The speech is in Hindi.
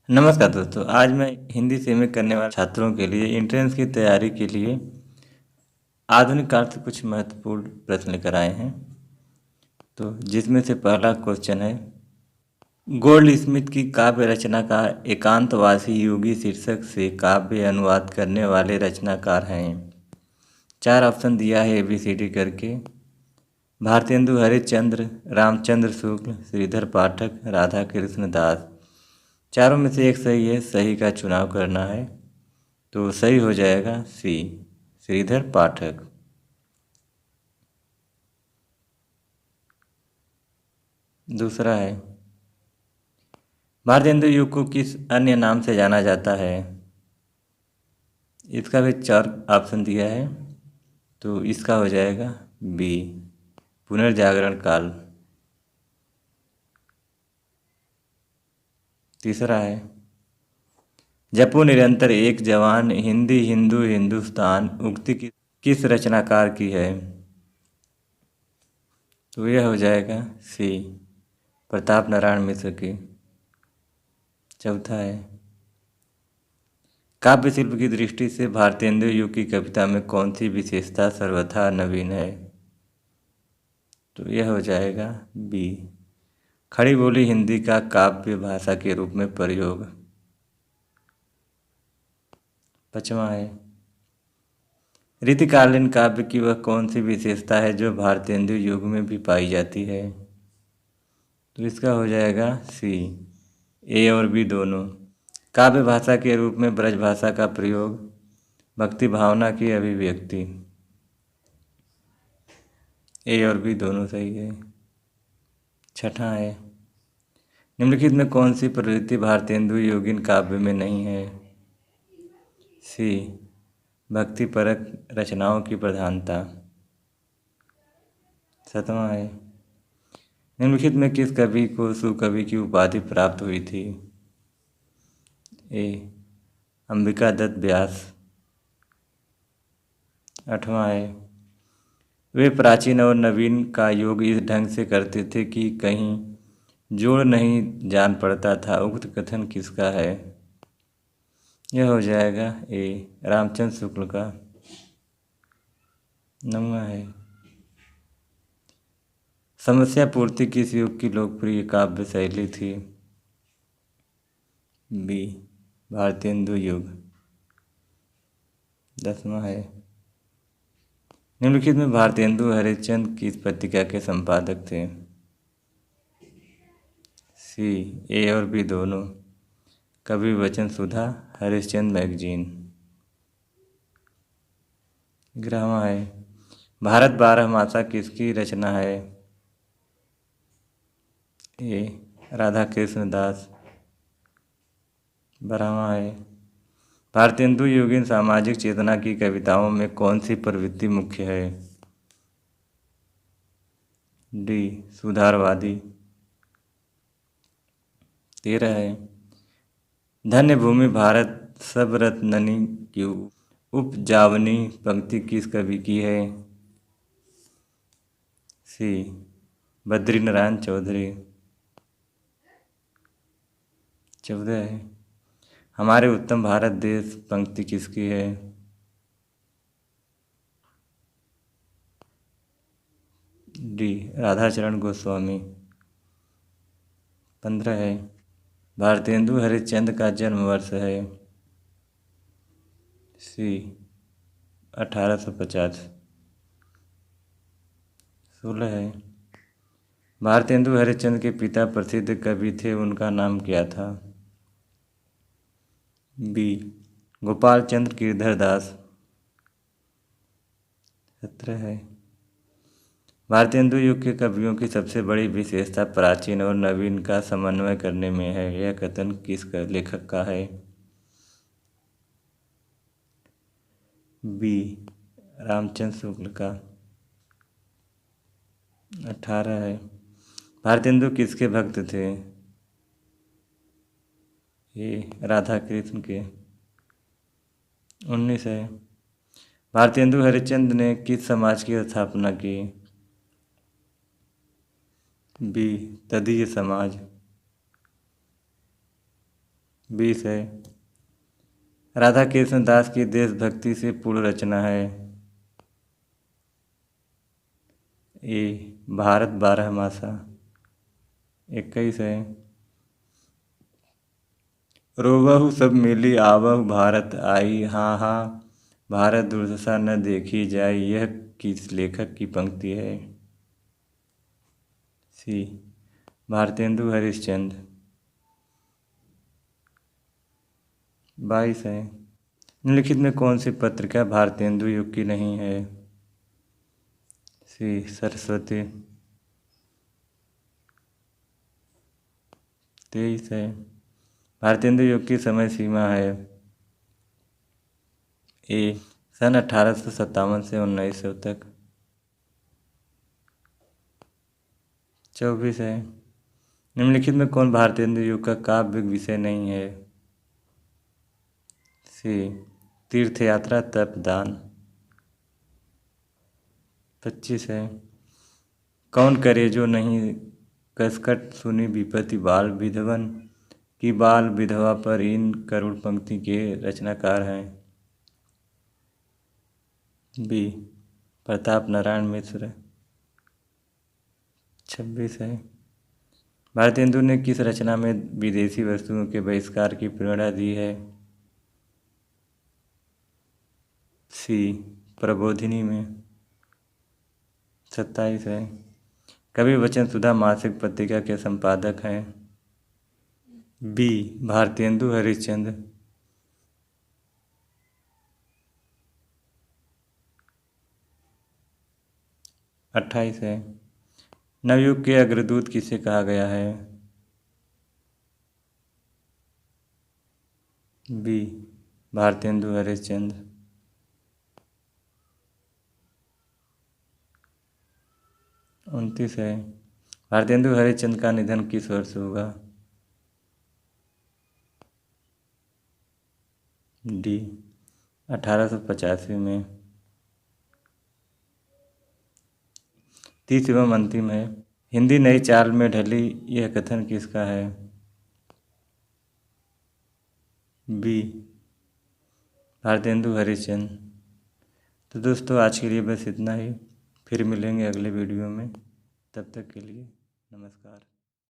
नमस्कार दोस्तों, आज मैं हिंदी सेमी करने वाले छात्रों के लिए एंट्रेंस की तैयारी के लिए आधुनिक काल से कुछ महत्वपूर्ण प्रश्न लेकर आए हैं। तो जिसमें से पहला क्वेश्चन है, गोल्ड स्मिथ की काव्य रचना का एकांतवासी योगी शीर्षक से काव्य अनुवाद करने वाले रचनाकार हैं। 4 ऑप्शन दिया है ABCD करके। भारतेंदु हरिश्चंद्र, रामचंद्र शुक्ल, श्रीधर पाठक, राधा कृष्ण दास। चारों में से एक सही है, सही का चुनाव करना है। तो सही हो जाएगा सी, श्रीधर पाठक। दूसरा है, भारतेंदु युग को किस अन्य नाम से जाना जाता है? इसका भी 4 ऑप्शन दिया है, तो इसका हो जाएगा बी, पुनर्जागरण काल। तीसरा है, जपो निरंतर एक जवान हिंदी हिंदू हिंदुस्तान उक्ति किस रचनाकार की है? तो यह हो जाएगा सी, प्रताप नारायण मिश्र की। चौथा है, काव्य शिल्प की दृष्टि से भारतेंदु युग की कविता में कौन सी विशेषता सर्वथा नवीन है? तो यह हो जाएगा बी, खड़ी बोली हिंदी का काव्य भाषा के रूप में प्रयोग। पांचवा है, रीतिकालीन काव्य की वह कौन सी विशेषता है जो भारतेंदु युग में भी पाई जाती है? तो इसका हो जाएगा सी, ए और बी दोनों। काव्य भाषा के रूप में ब्रज भाषा का प्रयोग, भक्ति भावना की अभिव्यक्ति। ए और बी दोनों सही है। छठा है, निम्नलिखित में कौन सी प्रवृत्ति भारतेंदु योगिन काव्य में नहीं है? सी, भक्तिपरक रचनाओं की प्रधानता। सातवां है, निम्नलिखित में किस कवि को सुकवि की उपाधि प्राप्त हुई थी? ए, अंबिका दत्त व्यास। आठवां है, वे प्राचीन और नवीन का योग इस ढंग से करते थे कि कहीं जोड़ नहीं जान पड़ता था, उक्त कथन किसका है? यह हो जाएगा ए, रामचंद्र शुक्ल का। नौवां है, समस्या पूर्ति किस युग की लोकप्रिय काव्य शैली थी? बी, भारतेंदु युग। 10वां है, निम्नलिखित में भारतेंदु हरिश्चंद्र किस पत्रिका के संपादक थे? सी, ए और बी दोनों, कवि वचन सुधा, हरिश्चंद्र मैगजीन। 11वां है, भारत 12 मासा किसकी रचना है? ए, राधा कृष्ण दास। 12वां है, भारतेंदु योगिन सामाजिक चेतना की कविताओं में कौन सी प्रवृत्ति मुख्य है? डी, सुधारवादी। 13 है, धन्य भूमि भारत सब रत्ननी की उपजावनी पंक्ति किस कवि की है? सी, बद्री नारायण चौधरी। 14 है, हमारे उत्तम भारत देश पंक्ति किसकी है? डी, राधाचरण गोस्वामी। 15 है, भारतेंदु हरिश्चंद्र का जन्म वर्ष है? सी, 1850। 16 है, भारतेंदु हरिश्चंद्र के पिता प्रसिद्ध कवि थे, उनका नाम क्या था? बी, गोपाल चंद्र गिरधर दास। 17 है, भारतेंदु युग के कवियों की सबसे बड़ी विशेषता प्राचीन और नवीन का समन्वय करने में है, यह कथन किस लेखक का है? बी, रामचंद्र शुक्ल का। 18 है, भारतेंदु किसके भक्त थे? ये राधा कृष्ण के। 19 है, भारतेंदु हरिश्चंद्र ने किस समाज की स्थापना की? बी, तदीय समाज। 20 है। राधा कृष्ण दास की देशभक्ति से पूर्ण रचना है। ए भारत 12 मासा। 21 है। रोवहु सब मिली आवहु भारत आई, हाँ हाँ भारत दुर्दशा न देखी जाए, यह किस लेखक की पंक्ति है? सी भारतेंदु हरिश्चंद्र। 22 है। निम्नलिखित में कौन सी पत्रिका भारतेंदु युग की नहीं है? सी सरस्वती। 23 है। भारतेंदु युग की समय सीमा है। ए सन 1857 से 1900 तक। 24 है। निम्नलिखित में कौन भारतेंदु युग का काव्य विषय नहीं है? सी तीर्थ यात्रा तप दान। 25 है। कौन करे जो नहीं कसकट सुनी विपत्ति बाल विधवन की, बाल विधवा पर इन करुण पंक्ति के रचनाकार हैं? बी प्रताप नारायण मिश्र। 26 है। भारतेंदु ने किस रचना में विदेशी वस्तुओं के बहिष्कार की प्रेरणा दी है? सी प्रबोधिनी में। 27 है। कवि वचन सुधा मासिक पत्रिका के संपादक हैं? बी भारतेंदु हरिश्चंद्र। 28 है। नवयुग के अग्रदूत किसे कहा गया है? बी भारतेंदु हरिश्चंद्र। 29 है। भारतेंदु हरिश्चंद्र का निधन किस वर्ष होगा? डी 1885 में। 30 एवं अंतिम है। हिंदी नई चाल में ढली, यह कथन किसका है? बी भारतेंदु हरिश्चंद्र। तो दोस्तों आज के लिए बस इतना ही। फिर मिलेंगे अगले वीडियो में। तब तक के लिए नमस्कार।